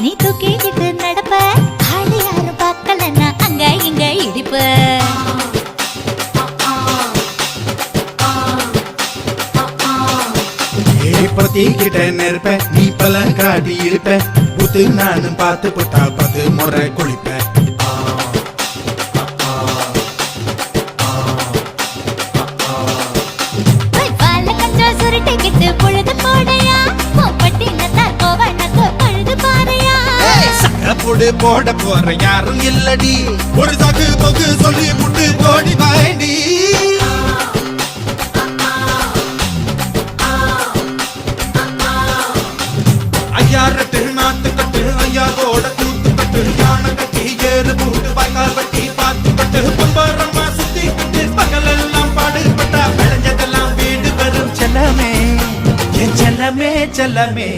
நீ தூக்கிக்கிட்டு நடப்ப ஆளு யாரும் பார்க்கலன்னா அங்க இங்க இடிப்ப பத்திக்கிட்ட நெருப்ப நீ பல காட்டி இருப்ப புத்து நானும் பார்த்து புட்டா 10 முறை குளிப்பேன் சுருட்டிக்கிட்டு பொழுது போடையா பட்டினத்தா கோவனக்கு பழுது பாறையா சகப்புடு போட போற யாரும் இல்லடி ஒரு சகு பொகு சொல்லி முட்டு கோடி வாண்டி ஐயாரட்டு நாத்து கட்டு ஐயாவோட கூத்து கட்டு யானை கட்டி ஏறு பூட்டு வாய்க்கால் வட்டி பார்த்து கட்டு பொன்பரமா சுத்தி கட்டு பகலெல்லாம் பாடுபட்டா விளைஞ்சதெல்லாம் வீடு வரும் செல்லமே என் செல்லமே செல்லமே